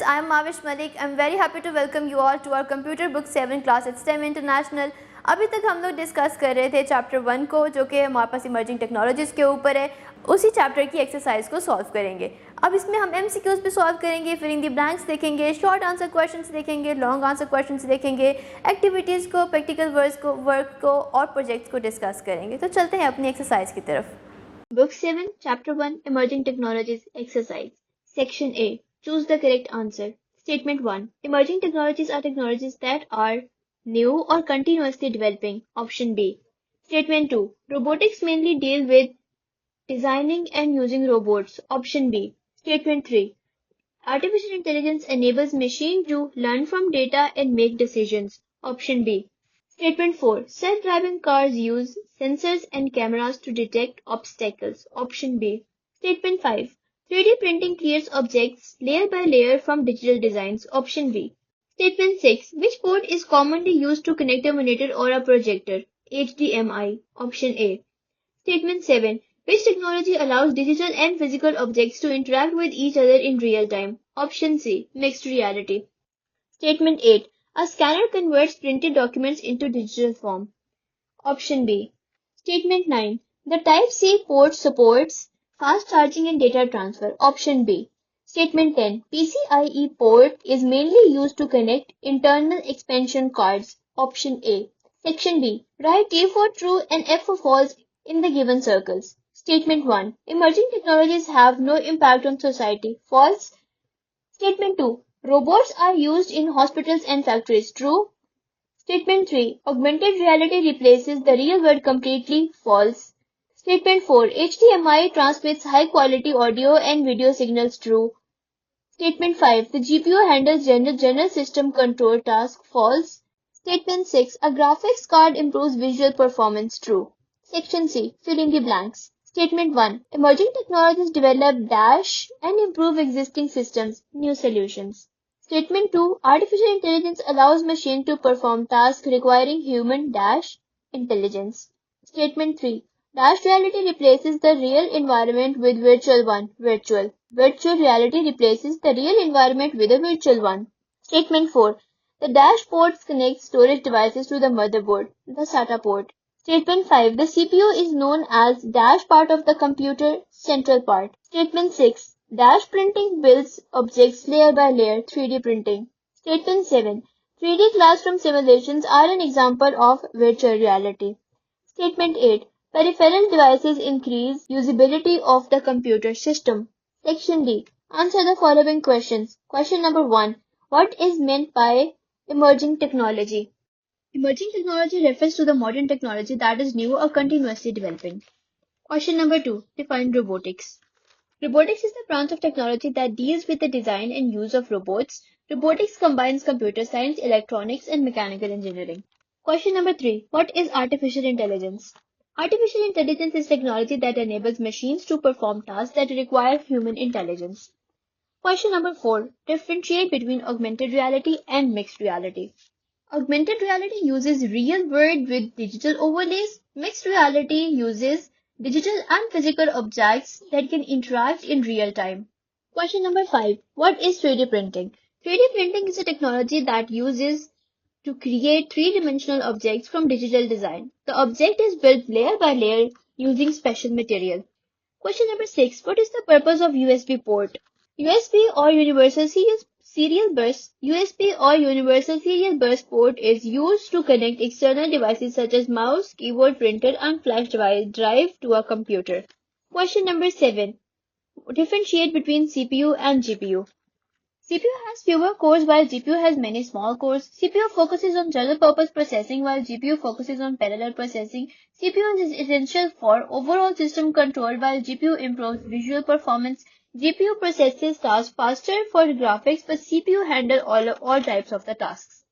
I'm Mavish Malik. I'm very happy to welcome you all to our Computer Book 7 class at STEM International. अभी तक हम लोग discuss कर रहे थे चैप्टर 1 को, जो कि हमारे पास इमर्जिंग टेक्नोलॉजीज़ के ऊपर है. उसी चैप्टर की एक्सरसाइज को सॉल्व करेंगे. अब इसमें हम MCQs भी सॉल्व करेंगे, फिर इन दी ब्लैंक्स देखेंगे, शॉर्ट आंसर क्वेश्चंस देखेंगे, लॉन्ग आंसर क्वेश्चंस देखेंगे, एक्टिविटीज़ को, प्रैक्टिकल वर्क को और प्रोजेक्ट्स को डिस्कस करेंगे. तो चलते हैं अपनी एक्सरसाइज की तरफ. Book 7, Chapter 1, Emerging Technologies Exercise. Section A. Choose the correct answer. Statement 1. Emerging technologies are technologies that are new or continuously developing. Option B. Statement 2. Robotics mainly deal with designing and using robots. Option B. Statement 3. Artificial intelligence enables machines to learn from data and make decisions. Option B. Statement 4. Self-driving cars use sensors and cameras to detect obstacles. Option B. Statement 5. 3D printing creates objects layer by layer from digital designs. Option B. Statement 6. Which port is commonly used to connect a monitor or a projector? HDMI. Option A. Statement 7. Which technology allows digital and physical objects to interact with each other in real time? Option C. Mixed reality. Statement 8. A scanner converts printed documents into digital form. Option B. Statement 9. The Type-C port supports fast charging and data transfer. Option B. Statement 10. PCIe port is mainly used to connect internal expansion cards. Option A. Section B. Write T for true and F for false in the given circles. Statement 1. Emerging technologies have no impact on society. False. Statement 2. Robots are used in hospitals and factories. True. Statement 3. Augmented reality replaces the real world completely. False. Statement 4. HDMI transmits high-quality audio and video signals. True. Statement 5. The GPU handles general system control tasks. False. Statement 6. A graphics card improves visual performance. True. Section C. Fill in the blanks. Statement 1. Emerging technologies develop dash and improve existing systems. New solutions. Statement 2. Artificial intelligence allows machine to perform tasks requiring human dash intelligence. Statement 3. Dash reality replaces the real environment with virtual one. Virtual. Virtual reality replaces the real environment with a virtual one. Statement 4. The dash ports connect storage devices to the motherboard, the SATA port. Statement 5. The CPU is known as dash part of the computer, central part. Statement 6. Dash printing builds objects layer by layer, 3D printing. Statement 7. 3D classroom simulations are an example of virtual reality. Statement 8. Peripheral devices increase usability of the computer system. Section D. Answer the following questions. Question number 1. What is meant by emerging technology? Emerging technology refers to the modern technology that is new or continuously developing. Question number 2. Define robotics. Robotics is the branch of technology that deals with the design and use of robots. Robotics combines computer science, electronics, and mechanical engineering. Question number 3. What is artificial intelligence? Artificial intelligence is technology that enables machines to perform tasks that require human intelligence. Question number 4. Differentiate between augmented reality and mixed reality. Augmented reality uses real world with digital overlays. Mixed reality uses digital and physical objects that can interact in real time. Question number 5. What is 3D printing? 3D printing is a technology that uses to create three-dimensional objects from digital design. The object is built layer by layer using special material. Question number 6. What is the purpose of USB port? USB or Universal Serial Bus port is used to connect external devices such as mouse, keyboard, printer, and flash drive to a computer. Question number 7. Differentiate between CPU and GPU. CPU has fewer cores while GPU has many small cores. CPU focuses on general purpose processing while GPU focuses on parallel processing. CPU is essential for overall system control while GPU improves visual performance. GPU processes tasks faster for graphics, but CPU handles all types of the tasks.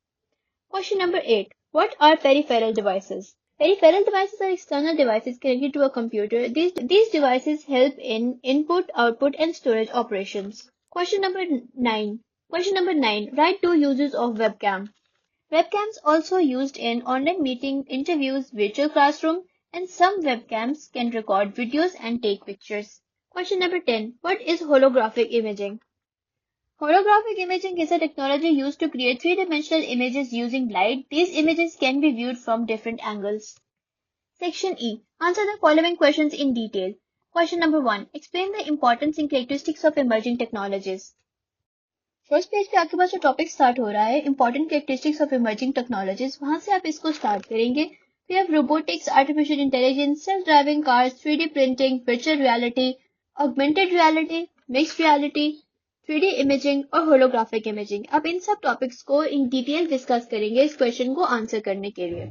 Question number 8. What are peripheral devices? Peripheral devices are external devices connected to a computer. These devices help in input, output, and storage operations. Question number 9. Write 2 uses of webcam. Webcams also used in online meeting, interviews, virtual classroom, and some webcams can record videos and take pictures. Question number 10. What is holographic imaging? Holographic imaging is a technology used to create three-dimensional images using light. These images can be viewed from different angles. Section E. Answer the following questions in detail. Question number 1. Explain the importance and characteristics of emerging technologies. First page पे आपके पास जो topic start हो रहा है important characteristics of emerging technologies, वहां से आप इसको स्टार्ट करेंगे. फिर आप robotics, artificial intelligence, self driving cars, 3D printing, virtual reality, augmented reality, mixed reality, 3D imaging और होलोग्राफिक इमेजिंग, आप इन सब टॉपिक्स को इन डिटेल डिस्कस करेंगे इस क्वेश्चन को आंसर करने के लिए.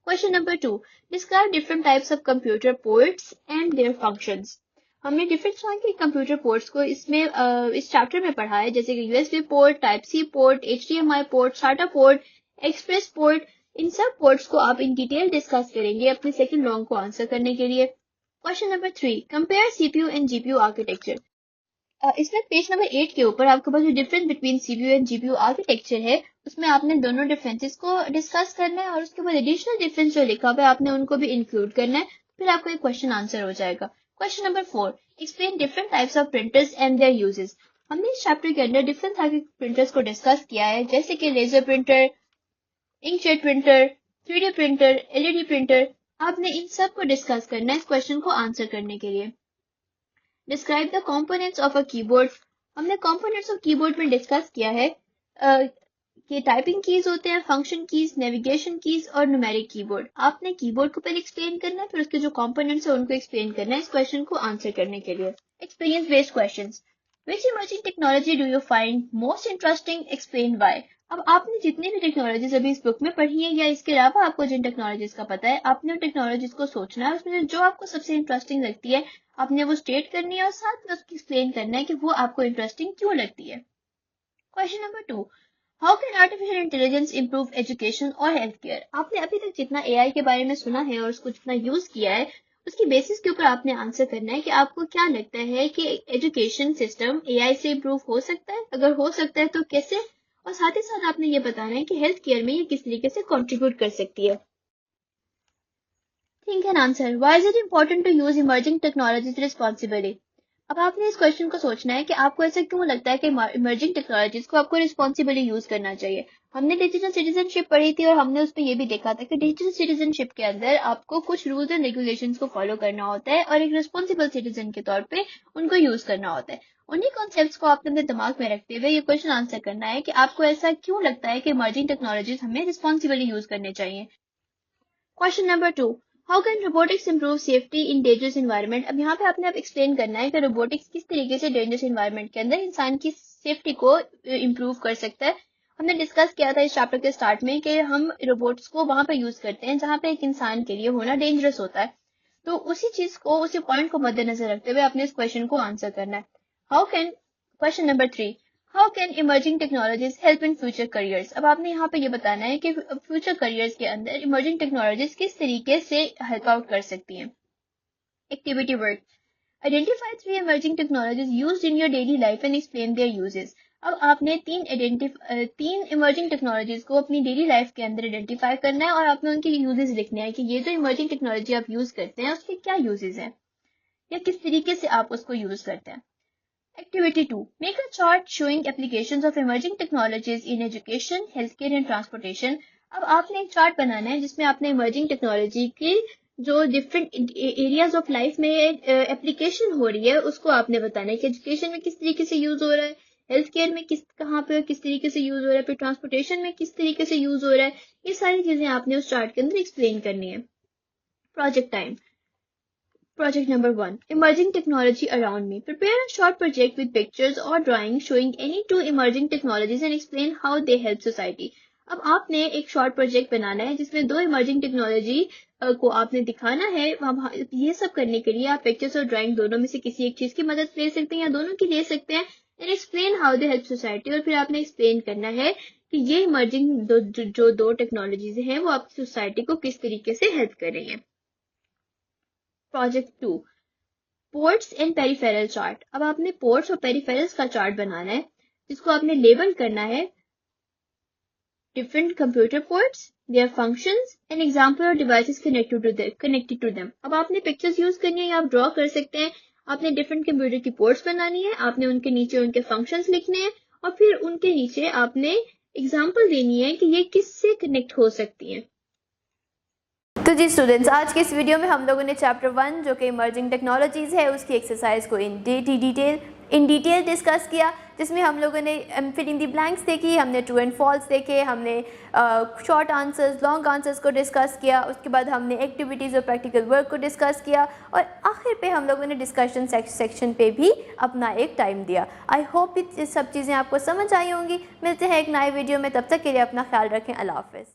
Question number 2. Describe different types of computer ports and their functions. हमने डिफरेंट तरह के कंप्यूटर पोर्ट्स को इस चैप्टर में पढ़ा है, जैसे कि USB port, type C port, HDMI port, SATA port, express port. इन सब पोर्ट्स को आप इन डिटेल डिस्कस करेंगे अपने सेकंड लॉन्ग को आंसर करने के लिए. Question number 3. Compare CPU and GPU architecture. इसमें पेज नंबर 8 के ऊपर आपके पास जो difference between CPU and GPU architecture है, उसमें आपने दोनों डिफरेंसेस को डिस्कस करना है और उसके बाद एडिशनल डिफरेंस जो लिखा हुआ है आपने उनको भी इंक्लूड करना है. फिर आपको एक क्वेश्चन आंसर हो जाएगा. Question number 4. Explain different types of printers and there uses. हमने इस चैप्टर के अंदर डिफरेंट तरह के प्रिंटर्स को डिस्कस किया है, जैसे कि laser printer, inkjet printer, 3D printer, LED printer. आपने इन सब को डिस्कस करना है इस क्वेश्चन को आंसर करने के लिए. Describe the components of a keyboard. हमने कंपोनेंट्स ऑफ कीबोर्ड में डिस्कस किया है कि टाइपिंग कीज होते हैं, फंक्शन कीज, नेविगेशन कीज और न्यूमेरिक कीबोर्ड. आपने कीबोर्ड को पहले एक्सप्लेन करना है, फिर उसके जो कंपोनेंट्स है उनको एक्सप्लेन करना है इस क्वेश्चन को आंसर करने के लिए. Experience based questions. Which emerging technology do you find most interesting, explain why. अब आपने जितनी भी टेक्नोलॉजीज अभी इस बुक में पढ़ी है या इसके अलावा आपको जिन टेक्नोलॉजीज का पता है, आपने उन टेक्नोलॉजीज को सोचना है, उसमें जो आपको सबसे इंटरेस्टिंग लगती है आपने वो स्टेट करनी है और साथ में उसकी एक्सप्लेन करना है कि वो आपको इंटरेस्टिंग क्यों लगती है. Question number 2. How can artificial intelligence improve education और हेल्थ केयर. आपने अभी तक जितना एआई के बारे में सुना है और उसको जितना यूज किया है, उसकी बेसिस के ऊपर आपने आंसर करना है कि आपको क्या लगता है कि एजुकेशन सिस्टम एआई से इंप्रूव हो सकता है, अगर हो सकता है तो कैसे, और साथ ही साथ आपने ये बताना है कि हेल्थ केयर में ये किस तरीके से कंट्रीब्यूट कर सकती है. Think and answer. Why is it important to use emerging technologies responsibly. अब आपने इस क्वेश्चन को सोचना है कि आपको ऐसा क्यों लगता है कि इमर्जिंग टेक्नोलॉजीज को आपको रिस्पॉन्सिबली यूज करना चाहिए. हमने डिजिटल सिटीजनशिप पढ़ी थी और हमने उसमें ये भी देखा था कि डिजिटल सिटीजनशिप के अंदर आपको कुछ रूल्स एंड रेगुलेशंस को फॉलो करना होता है और एक रिस्पॉन्सिबल सिटीजन के तौर पे उनको यूज करना होता है. उन्हीं कॉन्सेप्ट्स को आपने अपने दिमाग में रखते हुए ये क्वेश्चन आंसर करना है कि आपको ऐसा क्यों लगता है कि इमर्जिंग टेक्नोलॉजीज हमें रिस्पॉन्सिबली यूज करने चाहिए. Question number 2. How can robotics improve safety in dangerous environment. अब यहाँ पे आपने आप एक्सप्लेन करना है कि रोबोटिक्स किस तरीके से डेंजरस एनवायरनमेंट के अंदर इंसान की सेफ्टी को इंप्रूव कर सकता है. हमने डिस्कस किया था इस चैप्टर के स्टार्ट में कि हम रोबोट्स को वहां पे यूज करते हैं जहां पे एक इंसान के लिए होना डेंजरस होता है. तो उसी चीज को, उसी पॉइंट को मद्देनजर रखते हुए आपने इस क्वेश्चन को आंसर करना है. How can. Question number 3. How can emerging technologies help in future careers. अब आपने यहाँ पे ये बताना है कि फ्यूचर करियर्स के अंदर इमर्जिंग टेक्नोलॉजीज किस तरीके से हेल्प आउट कर सकती हैं. Activity work. Identify 3 emerging technologies used in your daily life and explain there uses. अब आपने तीन इमर्जिंग टेक्नोलॉजीज को अपनी डेली लाइफ के अंदर आइडेंटिफाई करना है और आपने उनके यूजेस लिखने हैं कि ये जो इमर्जिंग टेक्नोलॉजी आप यूज करते हैं उसके क्या यूजेस हैं या किस तरीके से आप उसको यूज करते हैं. Activity 2. Make a chart showing applications of emerging technologies in education, healthcare and transportation. अब आपने एक चार्ट बनाना है जिसमें आपने इमर्जिंग टेक्नोलॉजी की जो डिफरेंट एरियाज ऑफ लाइफ में एप्लीकेशन हो रही है उसको आपने बताना है कि एजुकेशन में किस तरीके से यूज हो रहा है, हेल्थ केयर में कहाँ पे किस तरीके से यूज हो रहा है, फिर ट्रांसपोर्टेशन में किस तरीके से यूज हो रहा है. ये सारी चीजें आपने उस चार्ट के अंदर एक्सप्लेन करनी है. Project time. Project number 1. Emerging technology around me. Prepare a short project with pictures or drawings showing any 2 emerging technologies and explain how they help society. अब आपने एक शॉर्ट प्रोजेक्ट बनाना है जिसमें 2 इमर्जिंग टेक्नोलॉजी को आपने दिखाना है. ये सब करने के लिए आप पिक्चर्स और ड्राइंग दोनों में से किसी एक चीज की मदद ले सकते हैं या दोनों की ले सकते हैं. And explain how they help society. और फिर आपने एक्सप्लेन करना है कि ये इमर्जिंग जो दो टेक्नोलॉजीज हैं वो आपकी सोसाइटी को किस तरीके से हेल्प कर रही हैं. Project 2. Ports and peripheral chart. अब आपने पोर्ट्स और पेरिफेरल्स का चार्ट बनाना है जिसको आपने लेबल करना है different computer ports, their functions and example और डिवाइसेस कनेक्टेड टू देम. अब आपने पिक्चर्स यूज करनी है या आप ड्रॉ कर सकते हैं. आपने डिफरेंट कंप्यूटर की पोर्ट्स बनानी है, आपने उनके नीचे उनके फंक्शंस लिखने हैं और फिर उनके नीचे आपने एग्जाम्पल देनी है कि ये किससे कनेक्ट हो सकती हैं। तो जी स्टूडेंट्स, आज के इस वीडियो में हम लोगों ने चैप्टर 1 जो कि इमर्जिंग टेक्नोलॉजीज़ है उसकी एक्सरसाइज को इन डिटेल डिस्कस किया, जिसमें हम लोगों ने फिल इन दी ब्लैंक्स देखी, हमने ट्रू एंड फॉल्स देखे, हमने शॉर्ट आंसर्स लॉन्ग आंसर्स को डिस्कस किया, उसके बाद हमने एक्टिविटीज़ और प्रैक्टिकल वर्क को डिस्कस किया और आखिर पे हम लोगों ने डिस्कशन सेक्शन पे भी अपना एक टाइम दिया। आई होप ये सब चीज़ें आपको समझ आई होंगी। मिलते हैं एक नए वीडियो में, तब तक के लिए अपना ख्याल रखें। अल्लाह हाफ़िज़।